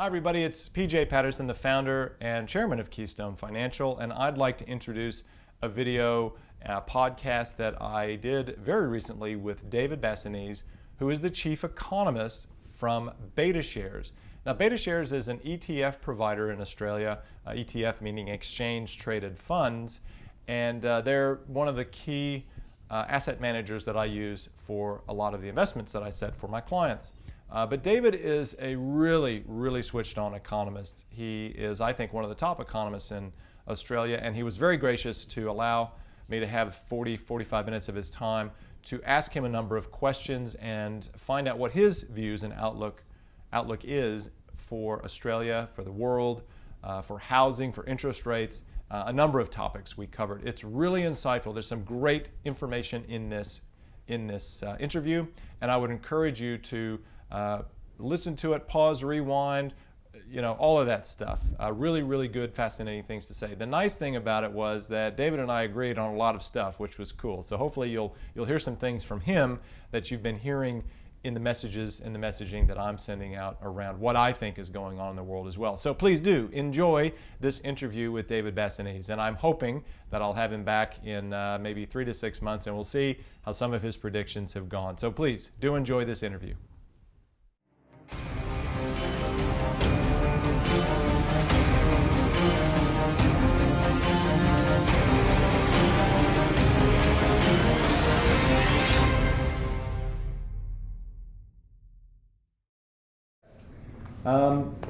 Hi everybody, it's PJ Patterson, the founder and chairman of Keystone Financial, and I'd like to introduce a video podcast that I did very recently with David Basanese, who is the chief economist from Betashares. Now, Betashares is an ETF provider in Australia, ETF meaning exchange traded funds, and they're one of the key asset managers that I use for a lot of the investments that I set for my clients. But David is a really switched on economist. He is, I think, one of the top economists in Australia, and he was very gracious to allow me to have 45 minutes of his time to ask him a number of questions and find out what his views and outlook is for Australia, for the world, for housing, for interest rates, a number of topics we covered. It's really insightful. There's some great information in this interview, and I would encourage you to listen to it, pause, rewind, all of that stuff. Really good, fascinating things to say. The nice thing about it was that David and I agreed on a lot of stuff, which was cool. So hopefully you'll hear some things from him that you've been hearing in the messages and the messaging that I'm sending out around what I think is going on in the world as well. So please do enjoy this interview with David Basanese, and I'm hoping that I'll have him back in maybe 3 to 6 months, and we'll see how some of his predictions have gone. So please do enjoy this interview.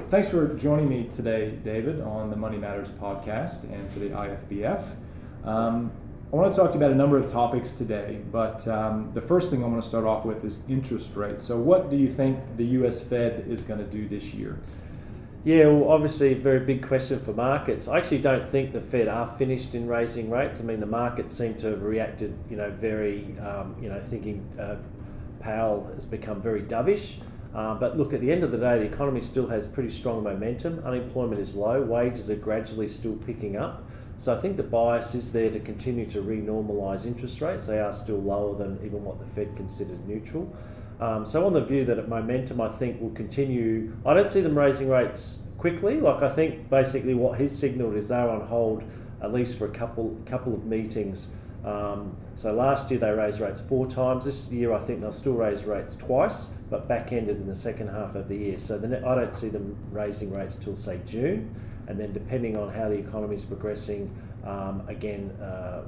Thanks for joining me today, David, on the Money Matters podcast and for the IFBF. I want to talk to you about a number of topics today, but the first thing I want to start off with is interest rates. So what do you think the US Fed is going to do this year? Yeah, well, obviously a very big question for markets. I actually don't think the Fed are finished in raising rates. I mean, the markets seem to have reacted, very, thinking Powell has become very dovish. But look, at the end of the day, the economy still has pretty strong momentum. Unemployment is low. Wages are gradually still picking up. So I think the bias is there to continue to renormalise interest rates. They are still lower than even what the Fed considered neutral. So on the view that momentum, I think, will continue. I don't see them raising rates quickly. I think basically what he's signalled is they're on hold at least for a couple of meetings. So last year they raised rates 4 times. This year I think they'll still raise rates twice, but back-ended in the second half of the year. So I don't see them raising rates till, say, June, and then depending on how the economy is progressing,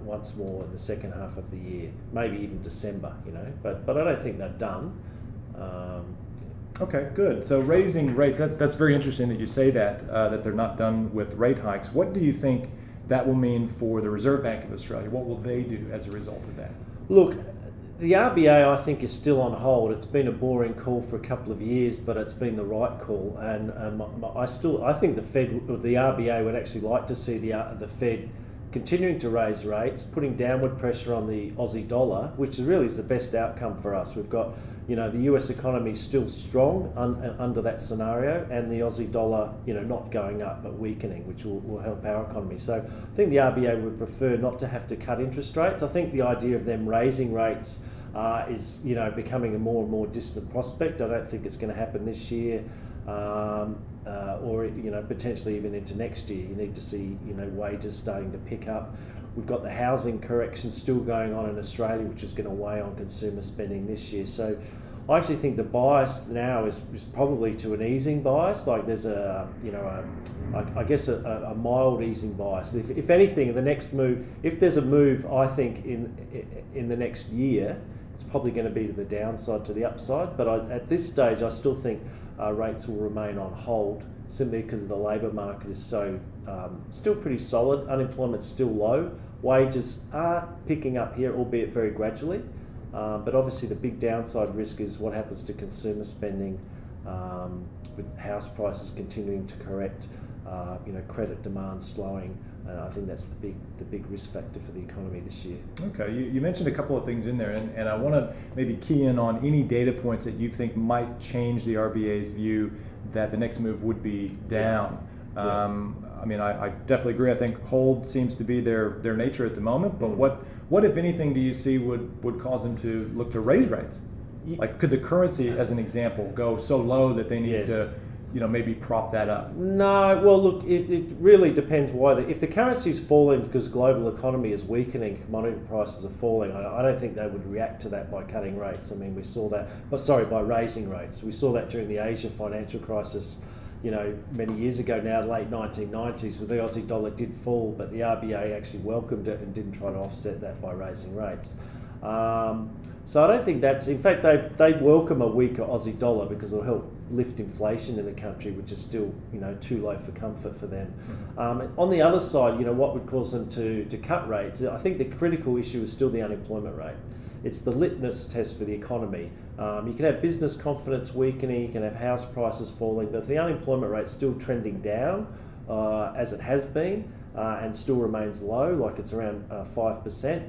once more in the second half of the year, maybe even December. But I don't think they're done. Okay, good. So raising rates, that's very interesting that you say that they're not done with rate hikes. What do you think that will mean for the Reserve Bank of Australia? What will they do as a result of that? Look, the RBA I think is still on hold. It's been a boring call for a couple of years, but it's been the right call. And I think the RBA would actually like to see the Fed continuing to raise rates, putting downward pressure on the Aussie dollar, which really is the best outcome for us. We've got, the US economy is still strong under that scenario, and the Aussie dollar, not going up but weakening, which will help our economy. So I think the RBA would prefer not to have to cut interest rates. I think the idea of them raising rates is, becoming a more and more distant prospect. I don't think it's going to happen this year. Or potentially even into next year. You need to see wages starting to pick up. We've got the housing correction still going on in Australia, which is going to weigh on consumer spending this year. So I actually think the bias now is probably to an easing bias. There's a mild easing bias. If anything, the next move, if there's a move, I think in the next year, it's probably going to be to the downside to the upside. But at this stage, I still think rates will remain on hold simply because the labour market is so still pretty solid. Unemployment's still low. Wages are picking up here, albeit very gradually. But obviously the big downside risk is what happens to consumer spending with house prices continuing to correct, credit demand slowing. I think that's the big risk factor for the economy this year. Okay, you mentioned a couple of things in there, and I want to maybe key in on any data points that you think might change the RBA's view that the next move would be down. I definitely agree. I think hold seems to be their nature at the moment, but what if anything do you see would cause them to look to raise rates? Could the currency, as an example, go so low that they need to maybe prop that up? No, well, look, it really depends why. If the currency is falling because global economy is weakening, commodity prices are falling, I don't think they would react to that by cutting rates. I mean, we saw that, by raising rates. We saw that during the Asia financial crisis, many years ago now, late 1990s, where the Aussie dollar did fall, but the RBA actually welcomed it and didn't try to offset that by raising rates. So I don't think that's, in fact, they welcome a weaker Aussie dollar because it'll help lift inflation in the country, which is still, too low for comfort for them. On the other side, what would cause them to cut rates? I think the critical issue is still the unemployment rate. It's the litmus test for the economy. You can have business confidence weakening, you can have house prices falling, but if the unemployment rate's still trending down, as it has been, and still remains low, like it's around 5%,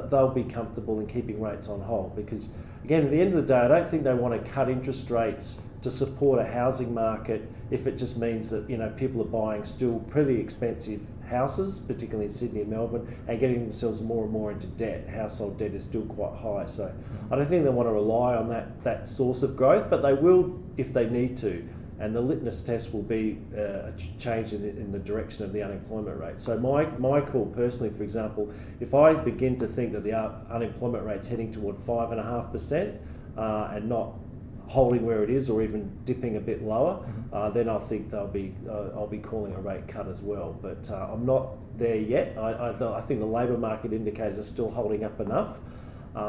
they'll be comfortable in keeping rates on hold, because again, at the end of the day, I don't think they want to cut interest rates to support a housing market if it just means that people are buying still pretty expensive houses, particularly in Sydney and Melbourne, and getting themselves more and more into debt. Household debt is still quite high, so I don't think they want to rely on that source of growth, but they will if they need to. And the litmus test will be a change in the direction of the unemployment rate. So my call personally, for example, if I begin to think that the unemployment rate's heading toward 5.5% and not holding where it is or even dipping a bit lower, then I think I'll be calling a rate cut as well. But I'm not there yet. I think the labour market indicators are still holding up enough. We've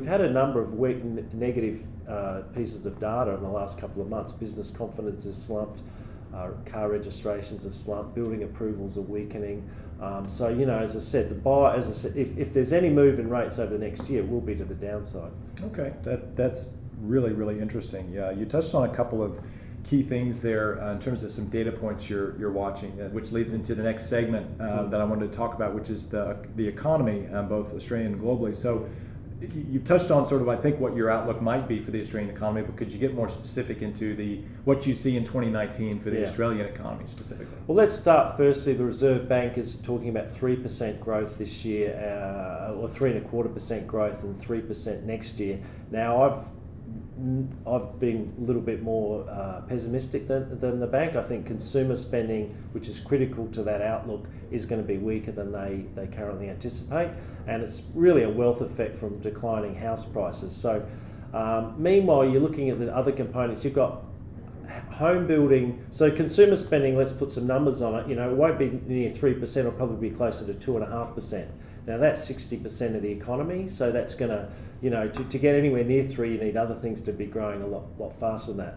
had a number of weak negative pieces of data in the last couple of months. Business confidence has slumped, car registrations have slumped, building approvals are weakening. As I said, if there's any move in rates over the next year, it will be to the downside. Okay, that's really, really interesting. Yeah, you touched on a couple of key things there in terms of some data points you're watching, which leads into the next segment that I wanted to talk about, which is the economy, both Australian and globally. So you touched on sort of, I think, what your outlook might be for the Australian economy, but could you get more specific into what you see in 2019 for the Australian economy specifically? Well, let's start firstly. The Reserve Bank is talking about 3% growth this year, or 3.25% growth and 3% next year. Now, I've been a little bit more pessimistic than the bank. I think consumer spending, which is critical to that outlook, is going to be weaker than they currently anticipate, and it's really a wealth effect from declining house prices. So meanwhile, you're looking at the other components. You've got home building. So consumer spending, let's put some numbers on it. It won't be near 3%, it'll probably be closer to 2.5%. Now that's 60% of the economy, so that's going to, to get anywhere near 3, you need other things to be growing a lot faster than that.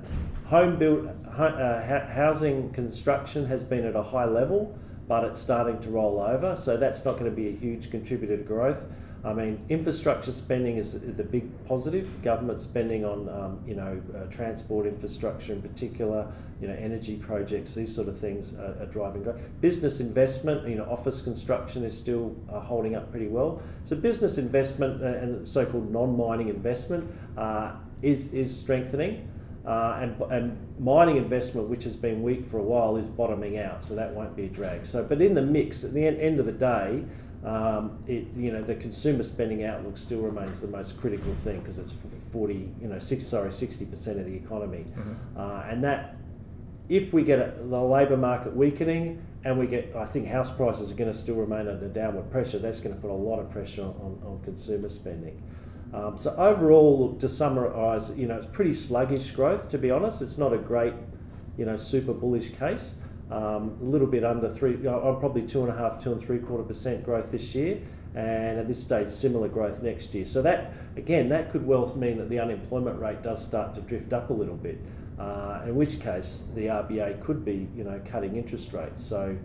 Housing construction has been at a high level, but it's starting to roll over, so that's not going to be a huge contributor to growth. I mean, infrastructure spending is the big positive. Government spending on, transport infrastructure in particular, energy projects, these sort of things are driving growth. Business investment, office construction is still holding up pretty well. So business investment and so-called non-mining investment is strengthening. And mining investment, which has been weak for a while, is bottoming out, so that won't be a drag. So, but in the mix, at the end of the day, the consumer spending outlook still remains the most critical thing because it's 60% of the economy, and that if we get the labour market weakening and I think house prices are going to still remain under downward pressure. That's going to put a lot of pressure on consumer spending. So overall, to summarise, it's pretty sluggish growth, to be honest. It's not a great, super bullish case. A little bit under 3, I'm probably 2.5% growth this year, and at this stage, similar growth next year. So that could well mean that the unemployment rate does start to drift up a little bit, in which case the RBA could be, cutting interest rates. So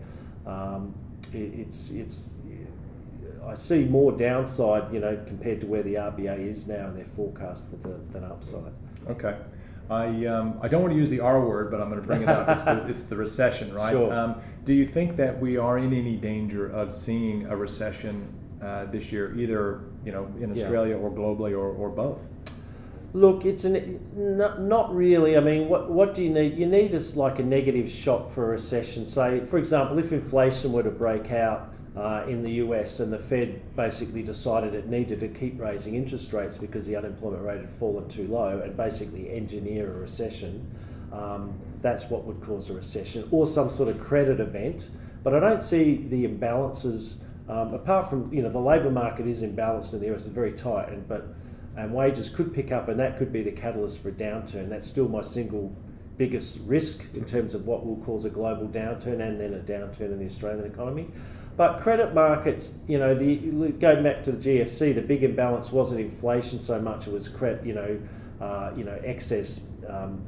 I see more downside, compared to where the RBA is now in their forecast than upside. Okay. I don't want to use the R word, but I'm going to bring it up. It's the recession, right? Sure. Do you think that we are in any danger of seeing a recession this year, either in Australia or globally, or both? Look, it's not really. I mean, what do you need? You need like a negative shock for a recession. Say, for example, if inflation were to break out in the US, and the Fed basically decided it needed to keep raising interest rates because the unemployment rate had fallen too low, and basically engineer a recession, that's what would cause a recession, or some sort of credit event. But I don't see the imbalances, apart from, the labour market is imbalanced in the US, it's very tight, and wages could pick up, and that could be the catalyst for a downturn. That's still my single biggest risk in terms of what will cause a global downturn and then a downturn in the Australian economy. But credit markets, going back to the GFC, the big imbalance wasn't inflation so much; it was excess,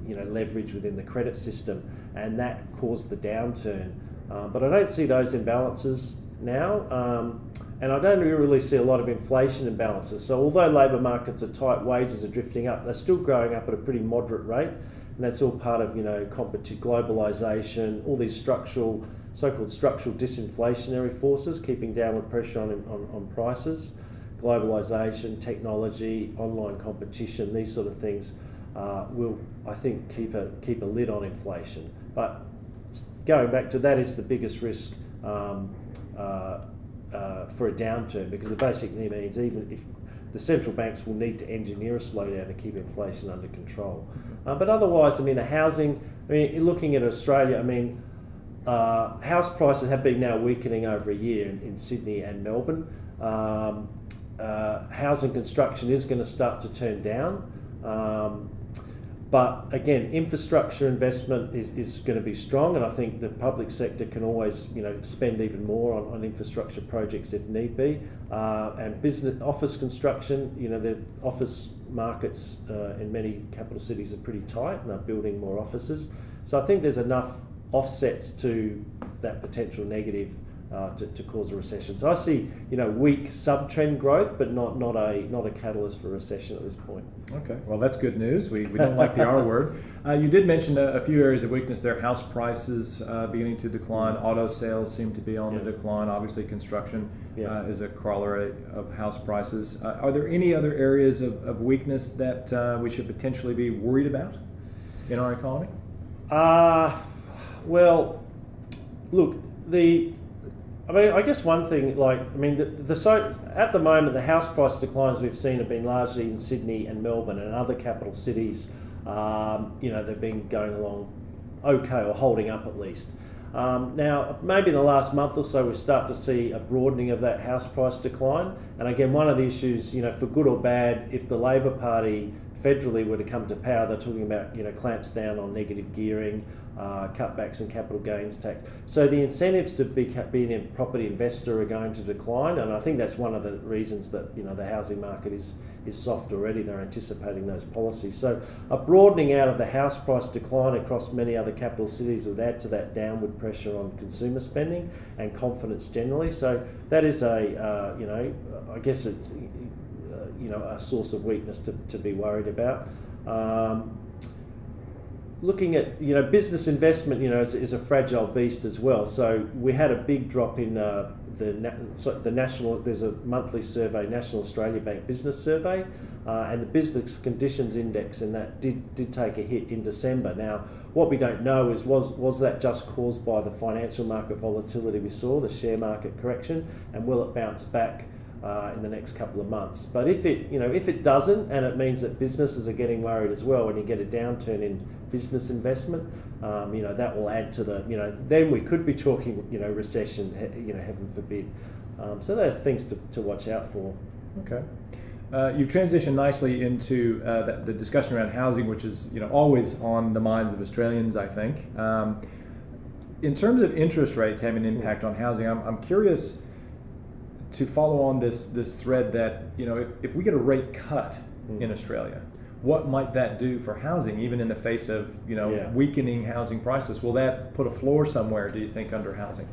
leverage within the credit system, and that caused the downturn. But I don't see those imbalances now, and I don't really see a lot of inflation imbalances. So although labour markets are tight, wages are drifting up, they're still growing up at a pretty moderate rate, and that's all part of globalisation, all these so-called structural disinflationary forces keeping downward pressure on prices. Globalisation, technology, online competition, these sort of things will, I think, keep a lid on inflation. But going back to that is the biggest risk for a downturn, because it basically means even if the central banks will need to engineer a slowdown to keep inflation under control. But otherwise, the housing, looking at Australia, house prices have been now weakening over a year in Sydney and Melbourne. Housing construction is going to start to turn down. But again, infrastructure investment is going to be strong, and I think the public sector can always, spend even more on infrastructure projects if need be. And office construction, the office markets in many capital cities are pretty tight, and are building more offices. So I think there's enough offsets to that potential negative to cause a recession. So I see, weak sub-trend growth, but not a catalyst for recession at this point. Okay, well, that's good news. We don't like the R word. You did mention a few areas of weakness there. House prices beginning to decline. Auto sales seem to be on the decline. Obviously, construction is a corollary of house prices. Are there any other areas of weakness that we should potentially be worried about in our economy? Well, look, I guess one thing, at the moment, the house price declines we've seen have been largely in Sydney and Melbourne and other capital cities. They've been going along okay, or holding up at least. Now, maybe in the last month or so, we start to see a broadening of that house price decline. And again, one of the issues, for good or bad, if the Labor Party federally were to come to power, they're talking about, clamps down on negative gearing, cutbacks in capital gains tax. So the incentives to be a property investor are going to decline, and I think that's one of the reasons that the housing market is soft already. They're anticipating those policies. So a broadening out of the house price decline across many other capital cities would add to that downward pressure on consumer spending and confidence generally. So that is I guess it's a source of weakness to be worried about. Looking at business investment, is a fragile beast as well. So we had a big drop in the national. There's a monthly survey, National Australia Bank Business Survey, and the Business Conditions Index, and that did take a hit in December. Now, what we don't know is was that just caused by the financial market volatility we saw, the share market correction, and will it bounce back in the next couple of months? But if it doesn't, and it means that businesses are getting worried as well, when you get a downturn in business investment, that will add to then we could be talking recession, heaven forbid. So there are things to watch out for. Okay. You've transitioned nicely into the discussion around housing, which is always on the minds of Australians, I think. In terms of interest rates having an impact on housing, I'm curious to follow on this thread that if we get a rate cut in Australia, what might that do for housing, even in the face of weakening housing prices? Will that put a floor somewhere, do you think, under housing?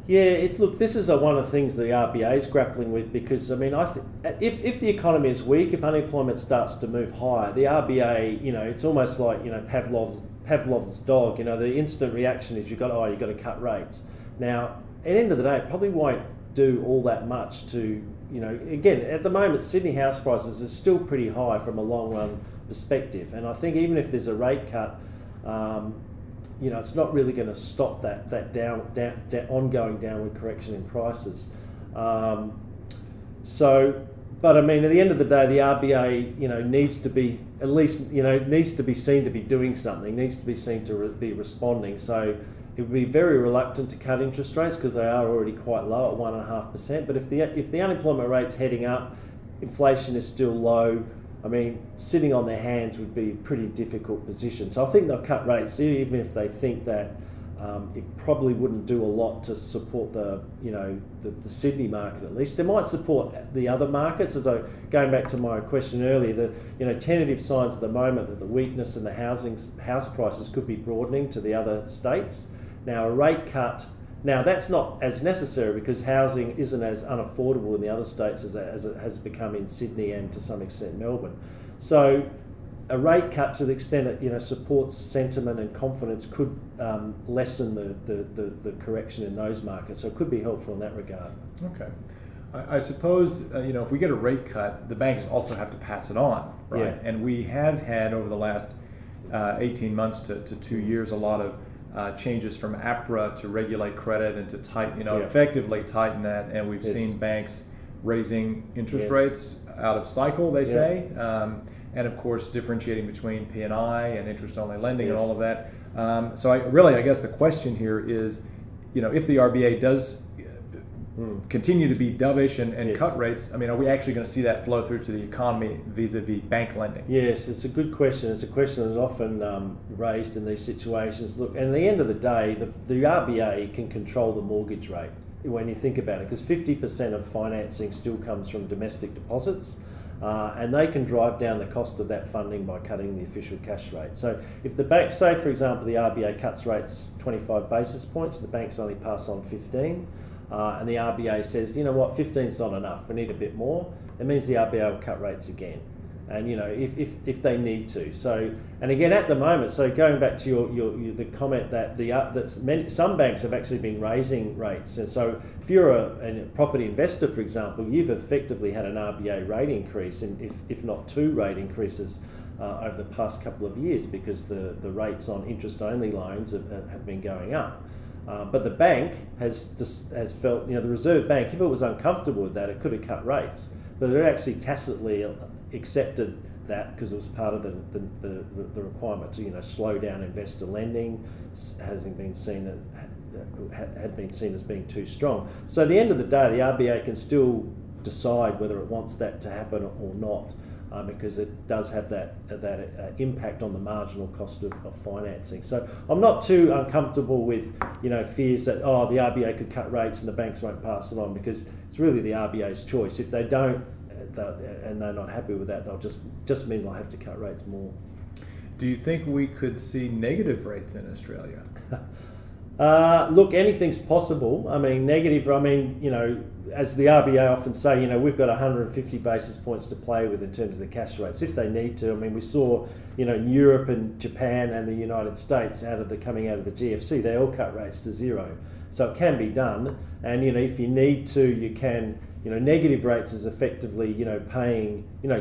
Yeah, look, this is one of the things the RBA is grappling with, because if the economy is weak, if unemployment starts to move higher, the RBA, it's almost like Pavlov's dog. The instant reaction is you've got to cut rates. Now, at the end of the day, it probably won't do all that much to, again, at the moment, Sydney house prices are still pretty high from a long run perspective. And I think even if there's a rate cut, it's not really going to stop that ongoing downward correction in prices. But I mean, at the end of the day, the RBA, needs to be at least, needs to be seen to be doing something, needs to be seen to be responding. So it would be very reluctant to cut interest rates because they are already quite low at 1.5%. But if the unemployment rate's heading up, inflation is still low, I mean, sitting on their hands would be a pretty difficult position. So I think they'll cut rates, even if they think that it probably wouldn't do a lot to support the Sydney market at least. It might support the other markets. Going back to my question earlier, the tentative signs at the moment that the weakness in the house prices could be broadening to the other states. Now a rate cut. Now that's not as necessary because housing isn't as unaffordable in the other states as it has become in Sydney and to some extent Melbourne. So a rate cut to the extent it supports sentiment and confidence could lessen the correction in those markets. So it could be helpful in that regard. Okay. I suppose if we get a rate cut, the banks also have to pass it on, right? Yeah. And we have had over the last 18 months to 2 years a lot of changes from APRA to regulate credit and to tighten, effectively tighten that. And we've seen banks raising interest rates out of cycle, they say, and of course differentiating between P&I and interest-only lending and all of that. So I guess the question here is, if the RBA does continue to be dovish and cut rates, I mean, are we actually going to see that flow through to the economy vis-a-vis bank lending? Yes, it's a good question. It's a question that's often raised in these situations. Look, and at the end of the day, the RBA can control the mortgage rate when you think about it, because 50% of financing still comes from domestic deposits, and they can drive down the cost of that funding by cutting the official cash rate. So if the bank, say for example, the RBA cuts rates 25 basis points, the banks only pass on 15, and the RBA says, 15 is not enough, we need a bit more, it means the RBA will cut rates again. And if they need to. So, and again at the moment, so going back to the comment that some banks have actually been raising rates, and so if you're a property investor, for example, you've effectively had an RBA rate increase, and if not 2 rate increases over the past couple of years, because the rates on interest-only loans have been going up. But the bank has felt, the Reserve Bank, if it was uncomfortable with that, it could have cut rates, but it actually tacitly accepted that because it was part of the requirement to slow down investor lending, had been seen as being too strong. So at the end of the day, the RBA can still decide whether it wants that to happen or not, because it does have that impact on the marginal cost of financing. So I'm not too uncomfortable with fears that the RBA could cut rates and the banks won't pass it on, because it's really the RBA's choice. If they don't, and they're not happy with that, they'll just mean they'll have to cut rates more. Do you think we could see negative rates in Australia? Look, anything's possible. I mean, negative, as the RBA often say, we've got 150 basis points to play with in terms of the cash rates if they need to. I mean, we saw, in Europe and Japan and the United States coming out of the GFC, they all cut rates to 0. So it can be done. And, if you need to, you can, negative rates is effectively,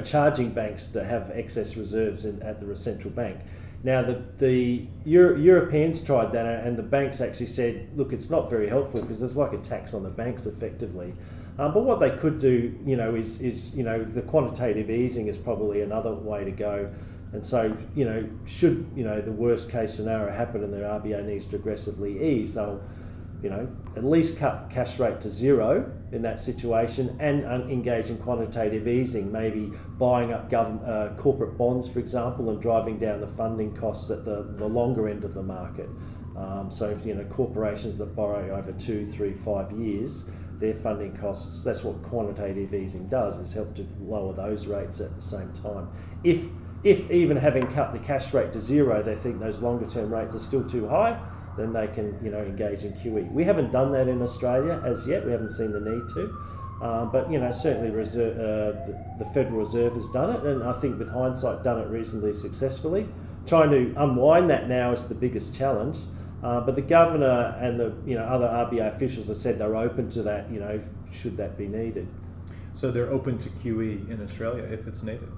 charging banks to have excess reserves at the central bank. Now, the Europeans tried that, and the banks actually said, look, it's not very helpful because it's like a tax on the banks effectively. But what they could do, is the quantitative easing is probably another way to go. And so, should, the worst case scenario happen and the RBA needs to aggressively ease, they'll, at least cut cash rate to 0 in that situation and engage in quantitative easing, maybe buying up corporate bonds, for example, and driving down the funding costs at the longer end of the market. So if, corporations that borrow over 2, 3, 5 years, their funding costs, that's what quantitative easing does, is help to lower those rates at the same time. If even having cut the cash rate to 0, they think those longer term rates are still too high, then they can, engage in QE. We haven't done that in Australia as yet. We haven't seen the need to. But, certainly the Federal Reserve has done it, and I think with hindsight done it reasonably successfully. Trying to unwind that now is the biggest challenge. But the governor and the other RBA officials have said they're open to that, should that be needed. So they're open to QE in Australia if it's needed?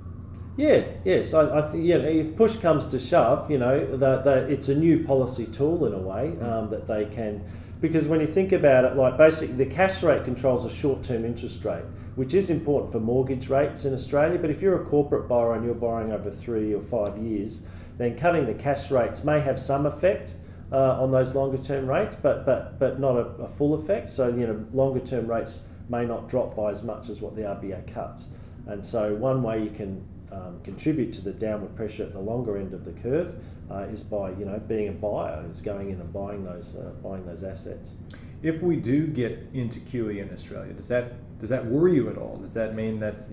Yes. I think if push comes to shove, that it's a new policy tool in a way that they can, because when you think about it, like basically the cash rate controls a short-term interest rate, which is important for mortgage rates in Australia. But if you're a corporate borrower and you're borrowing over 3 or 5 years, then cutting the cash rates may have some effect on those longer-term rates, but not a full effect. So longer-term rates may not drop by as much as what the RBA cuts, and so one way you can contribute to the downward pressure at the longer end of the curve is by being a buyer who's going in and buying those assets. If we do get into QE in Australia, does that worry you at all? Does that mean that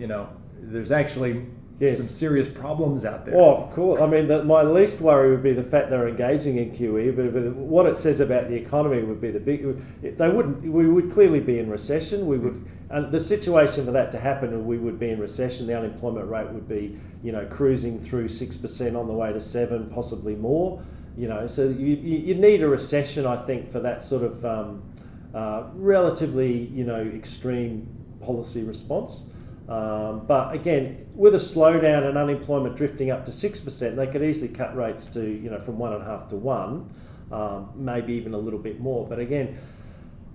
there's actually some serious problems out there? Well, of course. I mean, my least worry would be the fact they're engaging in QE, but what it says about the economy would be we would clearly be in recession. We would, and the situation for that to happen, we would be in recession. The unemployment rate would be, cruising through 6% on the way to 7%, possibly more. So you need a recession, I think, for that sort of relatively, extreme policy response. But again, with a slowdown and unemployment drifting up to 6%, they could easily cut rates to, from 1.5 to 1, maybe even a little bit more. But again,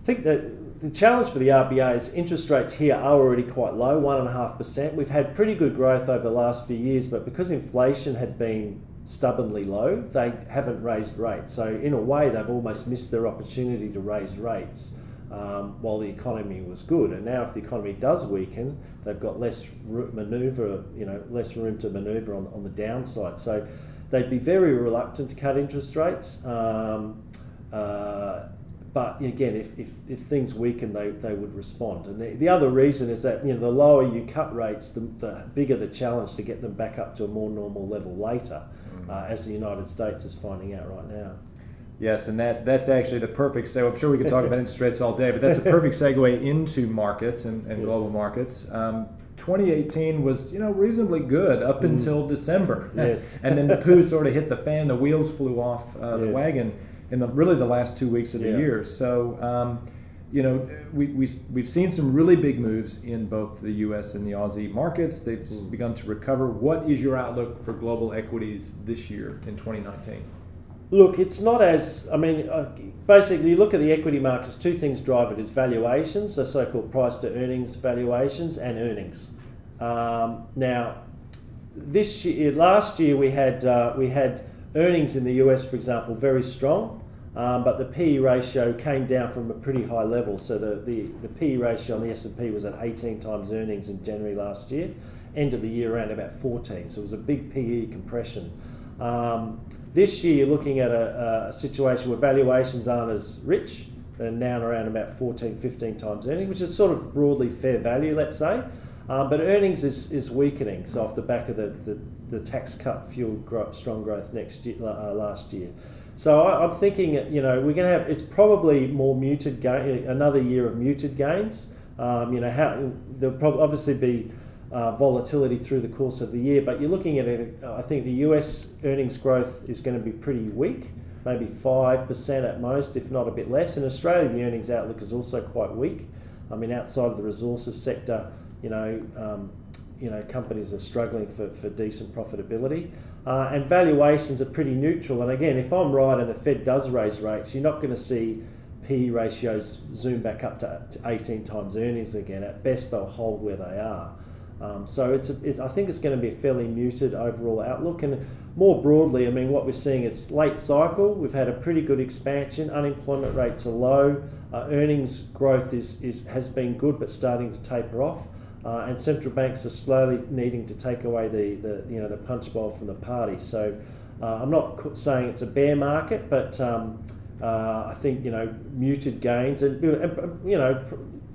I think that the challenge for the RBA is interest rates here are already quite low, 1.5%. We've had pretty good growth over the last few years, but because inflation had been stubbornly low, they haven't raised rates. So in a way, they've almost missed their opportunity to raise rates. While the economy was good, and now if the economy does weaken, they've got less manoeuvre, less room to manoeuvre on the downside. So they'd be very reluctant to cut interest rates. But again, if things weaken, they would respond. And the other reason is that the lower you cut rates, the bigger the challenge to get them back up to a more normal level later, as the United States is finding out right now. Yes, and that's actually the perfect segue. I'm sure we could talk about interest rates all day, but that's a perfect segue into markets and global markets. 2018 was reasonably good up until December. Yes. And then the poo sort of hit the fan, the wheels flew off the wagon in really the last 2 weeks of the year. So, we've seen some really big moves in both the U.S. and the Aussie markets. They've begun to recover. What is your outlook for global equities this year in 2019? Look, it's not as, basically you look at the equity markets, two things drive it, is valuations, the so-called price to earnings valuations, and earnings. Now, last year we had earnings in the US, for example, very strong, but the PE ratio came down from a pretty high level. So the PE ratio on the S&P was at 18 times earnings in January last year, end of the year around about 14, so it was a big PE compression. This year, you're looking at a situation where valuations aren't as rich. They're now around about 14, 15 times earnings, which is sort of broadly fair value, let's say. But earnings is weakening, so off the back of the tax cut fueled strong growth last year. So I'm thinking, we're going to have, it's probably more muted another year of muted gains. There'll probably obviously be volatility through the course of the year, but you're looking at it, I think the US earnings growth is going to be pretty weak, maybe 5% at most, if not a bit less. In Australia, the earnings outlook is also quite weak. Outside of the resources sector, companies are struggling for decent profitability, and valuations are pretty neutral. And again, if I'm right and the Fed does raise rates, you're not going to see PE ratios zoom back up to 18 times earnings again. At best, they'll hold where they are. So I think it's going to be a fairly muted overall outlook. And more broadly, what we're seeing is late cycle. We've had a pretty good expansion. Unemployment rates are low. Earnings growth has been good, but starting to taper off. And central banks are slowly needing to take away the punch bowl from the party. So I'm not saying it's a bear market, but I think muted gains and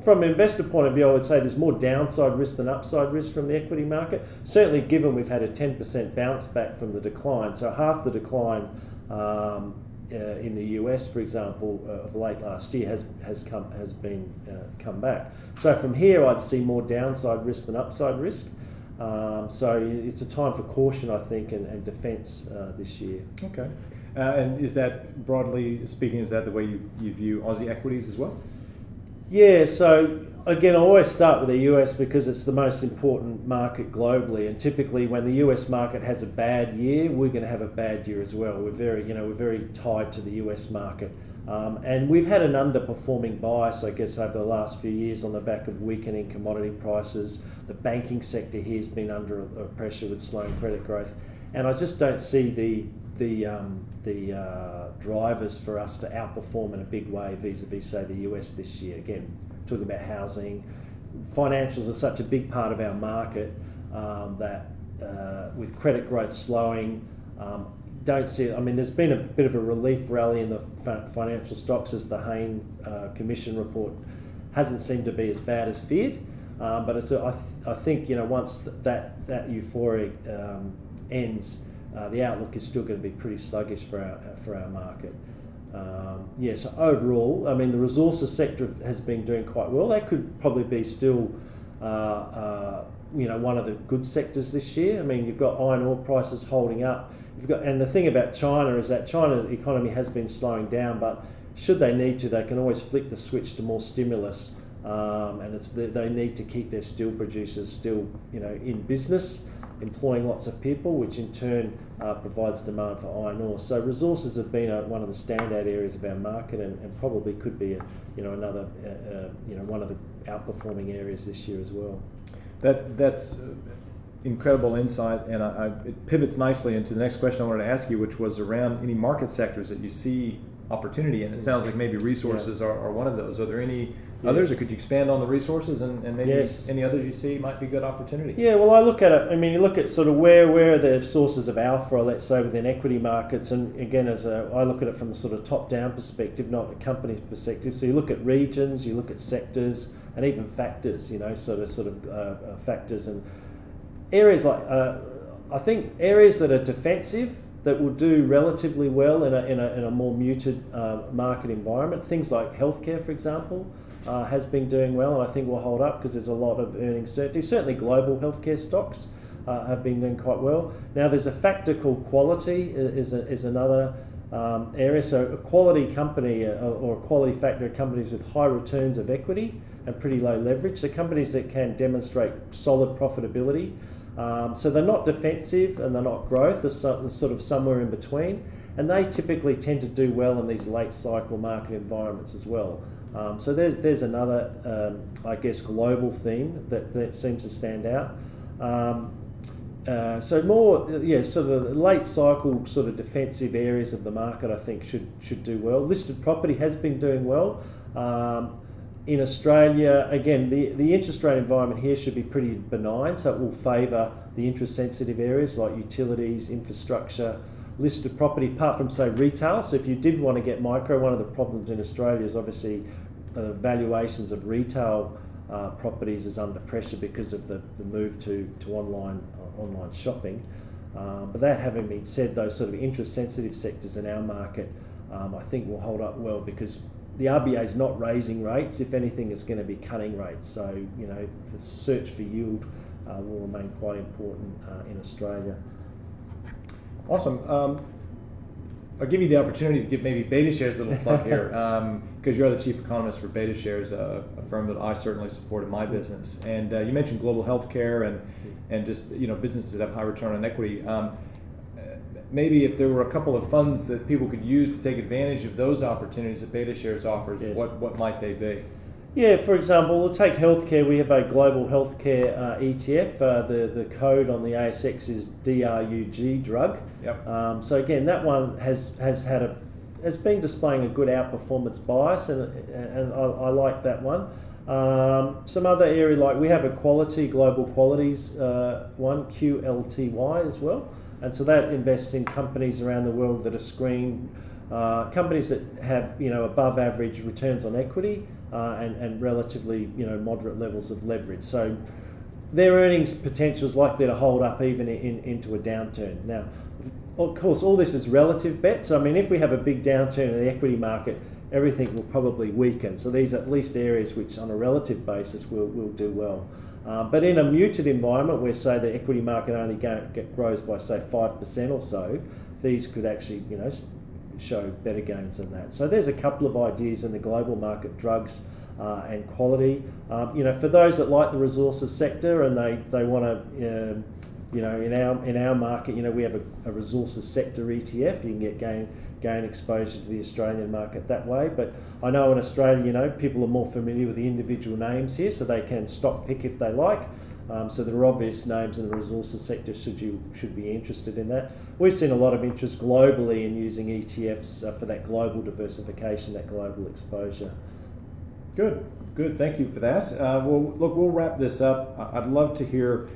from an investor point of view, I would say there's more downside risk than upside risk from the equity market. Certainly, given we've had a 10% bounce back from the decline, so half the decline in the US, for example, of late last year has come back. So from here, I'd see more downside risk than upside risk. So it's a time for caution, I think, and defence this year. Okay, and is that, broadly speaking, is that the way you view Aussie equities as well? Yeah, so again, I always start with the US because it's the most important market globally, and typically when the US market has a bad year, we're going to have a bad year as well. We're very tied to the US market, and we've had an underperforming bias, I guess, over the last few years on the back of weakening commodity prices. The banking sector here has been under pressure with slowing credit growth, and I just don't see the drivers for us to outperform in a big way vis-a-vis, say, the US this year. Again, talking about housing, financials are such a big part of our market that with credit growth slowing, don't see it. I mean, there's been a bit of a relief rally in the financial stocks as the Hain Commission report hasn't seemed to be as bad as feared. But I think once that euphoria ends, the outlook is still going to be pretty sluggish for our market. So overall, I mean, the resources sector has been doing quite well. That could probably be still, one of the good sectors this year. I mean, you've got iron ore prices holding up. And the thing about China is that China's economy has been slowing down, but should they need to, they can always flick the switch to more stimulus. And they need to keep their steel producers still, in business, employing lots of people, which in turn provides demand for iron ore. So resources have been one of the standout areas of our market, and probably could be another one of the outperforming areas this year as well. That's incredible insight, and it pivots nicely into the next question I wanted to ask you, which was around any market sectors that you see opportunity in. It sounds like maybe resources are one of those. Are there any others, or could you expand on the resources and maybe any others you see might be good opportunity? Yeah, well, I look at it. I mean, you look at sort of where are the sources of alpha, let's say, within equity markets, and again, I look at it from a sort of top-down perspective, not a company perspective. So you look at regions, you look at sectors, and even factors. Factors and areas like I think areas that are defensive, that will do relatively well in a more muted market environment. Things like healthcare, for example, has been doing well, and I think will hold up because there's a lot of earnings certainty. Certainly global healthcare stocks have been doing quite well. Now there's a factor called quality is another area. So a quality company or a quality factor are companies with high returns of equity and pretty low leverage. So companies that can demonstrate solid profitability. So they're not defensive and they're not growth, they're sort of somewhere in between, and they typically tend to do well in these late cycle market environments as well. So there's another, global theme that seems to stand out. So the late cycle sort of defensive areas of the market I think should do well. Listed property has been doing well. In Australia, again, the interest rate environment here should be pretty benign, so it will favour the interest-sensitive areas like utilities, infrastructure, listed property, apart from, say, retail. So if you did want to get micro, one of the problems in Australia is obviously valuations of retail properties is under pressure because of the move to online shopping. But that having been said, those sort of interest-sensitive sectors in our market, I think will hold up well because the RBA is not raising rates. If anything, it's going to be cutting rates. So, the search for yield will remain quite important in Australia. Awesome. I'll give you the opportunity to give maybe Betashares a little plug here, because you're the chief economist for Betashares, a firm that I certainly support in my business. And you mentioned global healthcare and just businesses that have high return on equity. Maybe if there were a couple of funds that people could use to take advantage of those opportunities that Betashares offers, what might they be? Yeah, for example, we'll take healthcare. We have a global healthcare ETF. The code on the ASX is DRUG, drug. Yep. So again, that one has been displaying a good outperformance bias, and I like that one. Some other area, like we have a global qualities one, QLTY as well. And so that invests in companies around the world that are screened, companies that have above average returns on equity and relatively moderate levels of leverage. So their earnings potential is likely to hold up even into a downturn. Now, of course, all this is relative bets. So I mean, if we have a big downturn in the equity market, everything will probably weaken. So these are at least areas which, on a relative basis, will do well. But in a muted environment where, say, the equity market only grows by, say, 5% or so, these could actually, show better gains than that. So there's a couple of ideas in the global market. Drugs and quality. For those that like the resources sector and they want to, in our market, we have a resources sector ETF. You can get gain exposure to the Australian market that way. But I know in Australia, people are more familiar with the individual names here, so they can stock pick if they like. So there are obvious names in the resources sector should be interested in that. We've seen a lot of interest globally in using ETFs for that global diversification, that global exposure. Good. Thank you for that. We'll wrap this up. I'd love to hear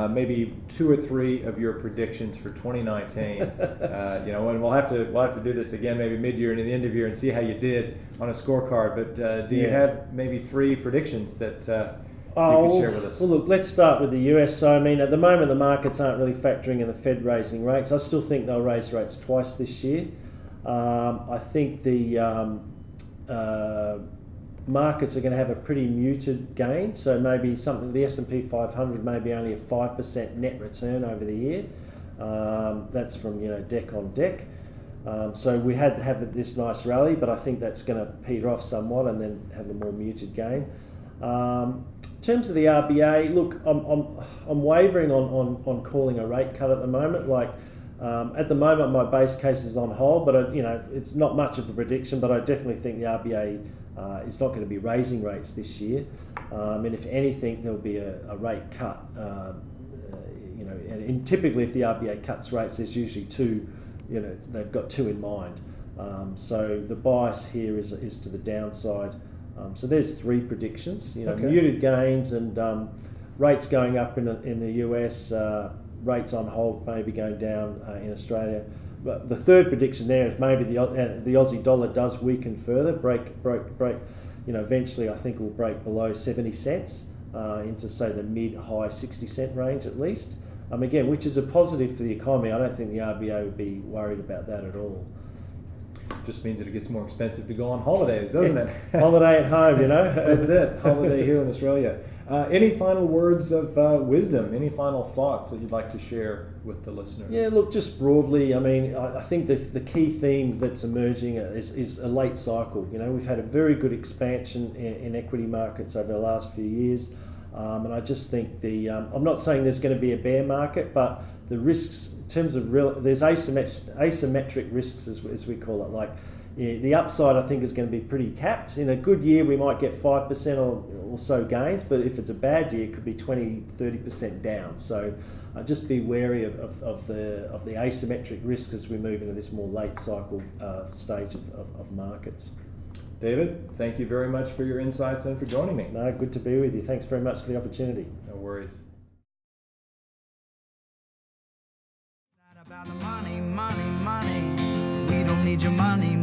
maybe 2 or 3 of your predictions for 2019. And we'll have to do this again maybe mid-year and at the end of year and see how you did on a scorecard. But do you have maybe 3 predictions that you could share with us? Well, look, let's start with the US. So, at the moment, the markets aren't really factoring in the Fed raising rates. I still think they'll raise rates twice this year. I think the markets are going to have a pretty muted gain. So maybe the S&P 500 maybe only a 5% net return over the year. That's from deck on deck. So we had to have this nice rally, but I think that's going to peter off somewhat and then have a more muted gain. In terms of the RBA, look, I'm wavering on calling a rate cut at the moment. At the moment, my base case is on hold, but it's not much of a prediction. But I definitely think the RBA is not going to be raising rates this year. And if anything, there'll be a rate cut. And typically, if the RBA cuts rates, there's usually 2. They've got 2 in mind. So the bias here is to the downside. So there's 3 predictions. Okay. Muted gains and rates going up in the US. Rates on hold, maybe going down in Australia. But the third prediction there is maybe the Aussie dollar does weaken further. Break. Eventually, I think will break below 70 cents into say the mid-high 60-cent range at least. Again, which is a positive for the economy. I don't think the RBA would be worried about that at all. Just means that it gets more expensive to go on holidays, doesn't it? Holiday at home, That's it. Holiday here in Australia. Any final words of wisdom? Any final thoughts that you'd like to share with the listeners? Yeah, look, just broadly, I think the key theme that's emerging is a late cycle. We've had a very good expansion in equity markets over the last few years. And I just think I'm not saying there's going to be a bear market, but the risks in terms of there's asymmetric risks as we call it. The upside I think is going to be pretty capped. In a good year we might get 5% or so gains, but if it's a bad year it could be 20-30% down. So just be wary of the asymmetric risk as we move into this more late cycle stage of markets. David, thank you very much for your insights and for joining me. No, good to be with you. Thanks very much for the opportunity. No worries. About the money. We don't need your money.